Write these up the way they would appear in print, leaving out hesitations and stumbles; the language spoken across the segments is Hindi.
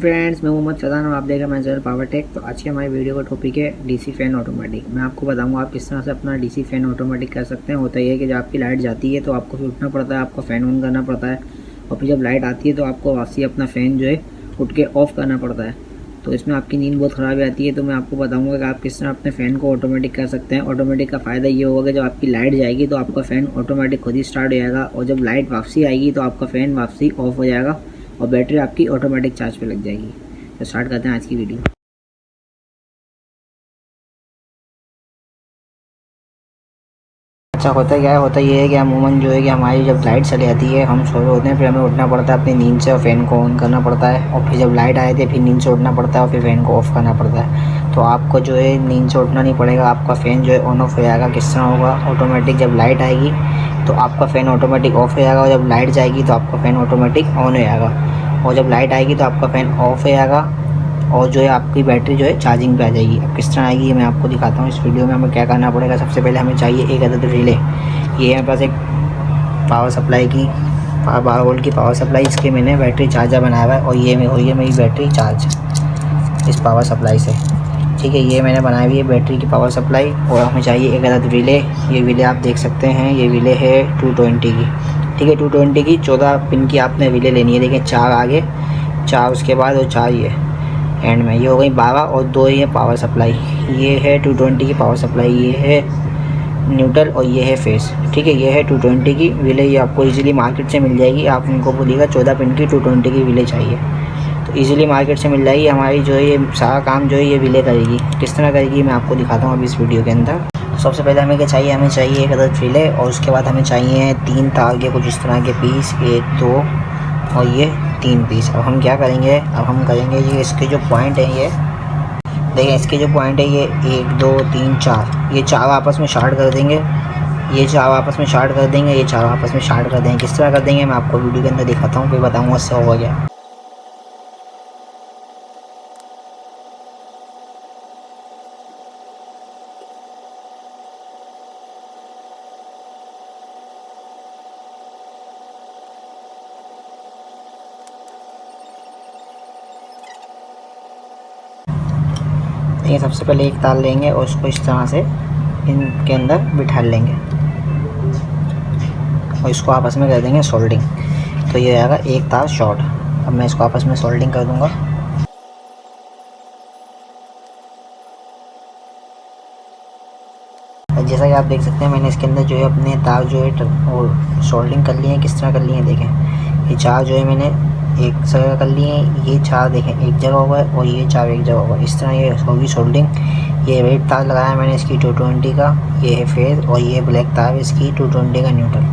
फ्रेंड्स, मैं मोहम्मद फैज़ान और आप देख रहे हैं मैं चैनल पावर टेक। तो आज की हमारी वीडियो का टॉपिक है डीसी फ़ैन ऑटोमेटिक। मैं आपको बताऊंगा आप किस तरह से अपना डीसी फ़ैन ऑटोमेटिक कर सकते हैं। होता ही है कि जब आपकी लाइट जाती है तो आपको फिर उठना पड़ता है, आपको फ़ैन ऑन करना पड़ता है, और फिर जब लाइट आती है तो आपको वापसी अपना फ़ैन जो है उठ के ऑफ़ करना पड़ता है। तो इसमें आपकी नींद बहुत ख़राब आती है। तो मैं आपको बताऊँगा कि आप किस तरह अपने फ़ैन को ऑटोमेटिक कर सकते हैं। ऑटोमेटिक का फ़ायदा ये होगा कि जब आपकी लाइट जाएगी तो आपका फ़ैन ऑटोमेटिक खुद ही स्टार्ट हो जाएगा, और जब लाइट वापसी आएगी तो आपका फ़ैन वापसी ऑफ़ हो जाएगा और बैटरी आपकी ऑटोमेटिक चार्ज पे लग जाएगी। तो स्टार्ट करते हैं आज की वीडियो। अच्छा, होता क्या है, होता ये है कि अमूमन जो है कि हमारी जब लाइट चली जाती है हम सो रहे होते हैं, फिर हमें उठना पड़ता है अपनी नींद से और फ़ैन को ऑन करना पड़ता है, और फिर जब लाइट आए थे फिर नींद से उठना पड़ता है और फिर फ़ैन को ऑफ़ करना पड़ता है। तो आपको जो है नींद से उठना नहीं पड़ेगा, आपका फ़ैन जो है ऑन ऑफ हो जाएगा। किस तरह होगा, ऑटोमेटिक जब लाइट आएगी तो आपका फ़ैन ऑटोमेटिक ऑफ़ हो जाएगा, और जब लाइट जाएगी तो आपका फ़ैन ऑटोमेटिक ऑन हो जाएगा, और जब लाइट आएगी तो आपका फ़ैन ऑफ़ हो जाएगा, और जो है आपकी बैटरी जो है चार्जिंग पे आ जाएगी। अब किस तरह आएगी ये मैं आपको दिखाता हूँ। इस वीडियो में हमें क्या करना पड़ेगा, सबसे पहले हमें चाहिए एक अदद रिले। ये है मेरे पास एक पावर सप्लाई की 12 वोल्ट की पावर सप्लाई, इसके मैंने बैटरी चार्जर बनाया हुआ है, और ये में हुई है मेरी बैटरी चार्ज इस पावर सप्लाई से। ठीक है, ये मैंने बनाई हुई है बैटरी की पावर सप्लाई, और हमें चाहिए एक अदद रिले। ये रिले आप देख सकते हैं, ये रिले है 220 की। ठीक है, 220 की 14 पिन की आपने रिले लेनी है। देखिए 4 आगे, 4 उसके बाद और 4 ये एंड में, ये हो गई 12, और 2 ये पावर सप्लाई। ये है 220 की पावर सप्लाई, ये है न्यूट्रल और ये है फेस। ठीक है, ये है 220 की रिले, ये आपको इजीली मार्केट से मिल जाएगी। आप उनको बोलिएगा 14 पिन की 220 की रिले चाहिए तो इजीली मार्केट से मिल जाएगी। हमारी जो है ये सारा काम जो है ये रिले करेगी। किस तरह करेगी मैं आपको दिखाता हूँ अभी इस वीडियो के अंदर। तो सबसे पहले हमें क्या चाहिए, हमें चाहिए एक अदद रिले, और उसके बाद हमें चाहिए 3 तार के कुछ इस तरह के पीस, 1 2 और ये 3 पीस। अब हम क्या करेंगे, अब हम करेंगे ये इसके जो पॉइंट है, ये देखें इसके जो पॉइंट है ये 1 2 3 4, ये 4 आपस में शार्ट कर देंगे, ये 4 आपस में शार्ट कर देंगे, ये 4 आपस में शार्ट कर देंगे। किस तरह कर देंगे मैं आपको वीडियो के अंदर दिखाता हूँ, फिर बताऊँगा इससे होगा क्या। ये सबसे पहले एक तार लेंगे और उसको इस तरह से इनके अंदर बिठा लेंगे, और इसको आपस में कर देंगे सोल्डिंग। तो ये आएगा एक तार शॉर्ट। अब मैं इसको आपस में सोल्डिंग कर दूंगा। जैसा कि आप देख सकते हैं मैंने इसके अंदर जो है अपने तार जो है वो सोल्डिंग कर लिए हैं। किस तरह कर लिए हैं देखें, ये 4 जो है मैंने एक जगह कर लिए हैं, ये 4 देखें एक जगह होगा, और ये 4 एक जगह होगा। इस तरह ये होगी सोल्डिंग। ये रेड तार लगाया मैंने इसकी 220 का, ये है फेस, और ये ब्लैक तार इसकी 220 का न्यूट्रल।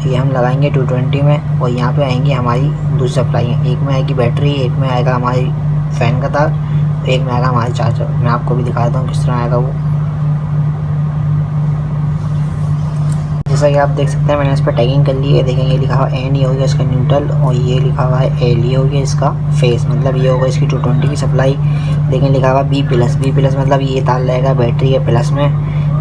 तो ये हम लगाएंगे 220 में, और यहाँ पे आएंगी हमारी दूसरी सप्लाई। एक में आएगी बैटरी, एक में आएगा हमारी फ़ैन का तार, एक में आएगा हमारी चार्जर। मैं आपको भी दिखा देता हूँ किस तरह आएगा वो। जैसा कि आप देख सकते हैं मैंने इस पर टैगिंग कर ली है। देखें ये लिखा हुआ एन, ये हो गया इसका न्यूट्रल, और ये लिखा हुआ है एल, ये हो गया इसका फेस, मतलब ये होगा इसकी 220 की सप्लाई। देखें लिखा हुआ बी प्लस, बी प्लस मतलब ये तार लगेगा बैटरी के प्लस में।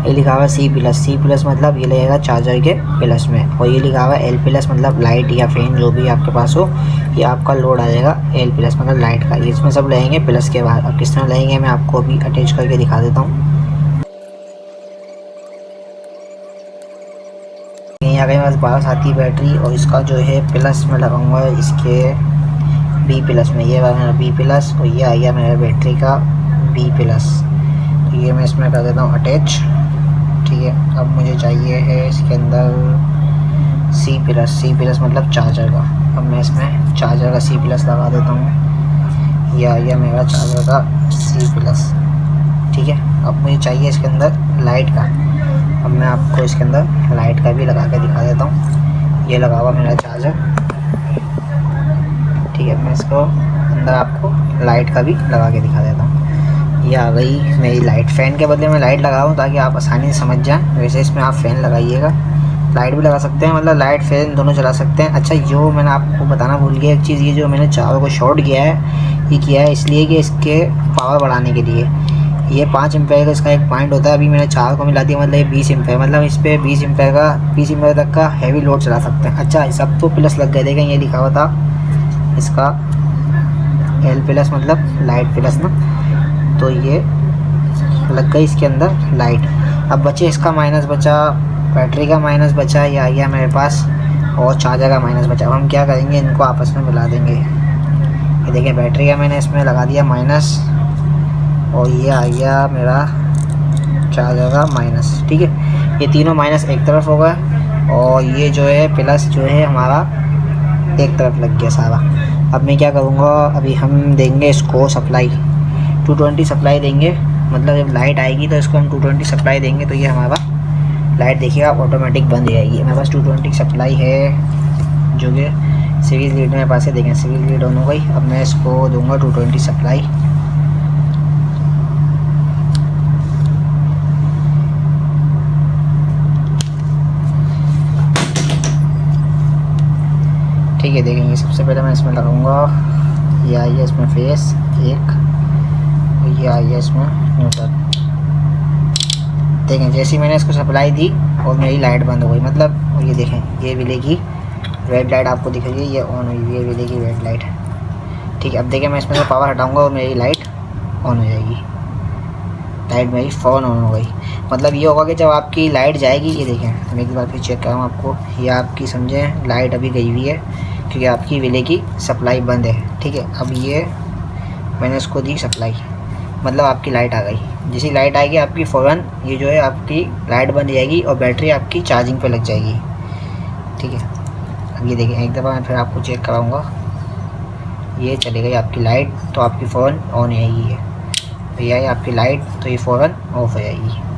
ये लिखा हुआ सी प्लस, सी प्लस मतलब ये लगेगा चार्जर के प्लस में। और ये लिखा हुआ एल प्लस मतलब लाइट या फैन जो भी आपके पास हो, ये आपका लोड आ जाएगा एल प्लस मतलब लाइट का। ये इसमें सब लगेंगे प्लस के बाद। अब किस तरह लगेंगे मैं आपको अभी अटैच करके दिखा देता हूँ। आ गई मेरे पास आती बैटरी, और इसका जो है प्लस में लगाऊंगा इसके बी प्लस में। ये वाला बी प्लस, और ये आ गया मेरा बैटरी का बी प्लस। तो ये मैं इसमें कर देता हूँ अटैच। ठीक है, अब मुझे चाहिए है इसके अंदर सी प्लस, सी प्लस मतलब चार्जर का। अब मैं इसमें चार्जर का सी प्लस लगा देता हूँ। ये आ गया मेरा चार्जर का सी प्लस। ठीक है, अब मुझे चाहिए इसके अंदर लाइट का। अब मैं आपको इसके अंदर लाइट का भी लगा के दिखा देता हूँ। ये लगा हुआ मेरा चार्जर। ठीक है, मैं इसको अंदर आपको लाइट का भी लगा के दिखा देता हूँ। ये आ गई मेरी लाइट। फ़ैन के बदले में लाइट लगा हूँ ताकि आप आसानी से समझ जाएं। वैसे इसमें आप फ़ैन लगाइएगा, लाइट भी लगा सकते हैं, मतलब लाइट फैन दोनों चला सकते हैं। अच्छा, जो मैंने आपको बताना भूल गया एक चीज़, ये जो मैंने चारों को शॉर्ट किया है, ये किया है इसलिए कि इसके पावर बढ़ाने के लिए। ये 5 एम्पेयर का इसका एक पॉइंट होता है। अभी मैंने 4 को मिला दिया, मतलब ये 20 एम्पेयर, मतलब इस पर 20 एम्पेयर तक का हैवी लोड चला सकते हैं। अच्छा, सब तो प्लस लग गए। देखें ये लिखा हुआ था इसका L प्लस मतलब लाइट प्लस ना, तो ये लग गई इसके अंदर लाइट। अब बचे इसका माइनस बचा, बैटरी का माइनस बचा, ये आ गया मेरे पास, और चार्जर का माइनस बचा। अब हम क्या करेंगे, इनको आपस में मिला देंगे। ये देखिए बैटरी का मैंने इसमें लगा दिया माइनस, और ये आ गया मेरा चार्जर का माइनस। ठीक है, ये तीनों माइनस एक तरफ हो गए, और ये जो है प्लस जो है हमारा एक तरफ लग गया सारा। अब मैं क्या करूँगा, अभी हम देंगे इसको सप्लाई 220 सप्लाई देंगे, मतलब जब लाइट आएगी तो इसको हम 220 सप्लाई देंगे, तो ये हमारा लाइट देखिएगा ऑटोमेटिक बंद हो जाएगी। मेरे पास 220 सप्लाई है, जो कि सीरीज लीड मेरे पास है। देखें सीरीज लीड ऑन हो गई। अब मैं इसको दूंगा 220 सप्लाई। ठीक है, देखेंगे सबसे पहले मैं इसमें लगाऊंगा, ये आई है इसमें फेस एक, ये आई है इसमें न्यूट्रल। देखें जैसे ही मैंने इसको सप्लाई दी और मेरी लाइट बंद हो गई, मतलब ये देखें ये मिलेगी रेड लाइट आपको दिख रही है, ये ऑन हुई, ये मिलेगी रेड लाइट। ठीक है, अब देखिए मैं इसमें से पावर हटाऊंगा और मेरी लाइट ऑन हो जाएगी, लाइट मेरी फ़ौरन ऑन हो गई। मतलब ये होगा कि जब आपकी लाइट जाएगी, ये देखें मैं एक बार फिर चेक कराऊँ आपको, ये आपकी समझें लाइट अभी गई हुई है क्योंकि आपकी रिले की सप्लाई बंद है। ठीक है, अब ये मैंने इसको दी सप्लाई, मतलब आपकी लाइट आ गई। जैसी लाइट आएगी आपकी फ़ौरन ये जो है आपकी लाइट बंद जाएगी और बैटरी आपकी चार्जिंग पे लग जाएगी। ठीक है, अब ये देखिए एक दफ़ा मैं फिर आपको चेक कराऊँगा, ये चली गई आपकी लाइट, तो आपकी फ़ौरन ऑन आएगी है, तो ये आई आपकी लाइट, तो ये फ़ौरन ऑफ हो जाएगी।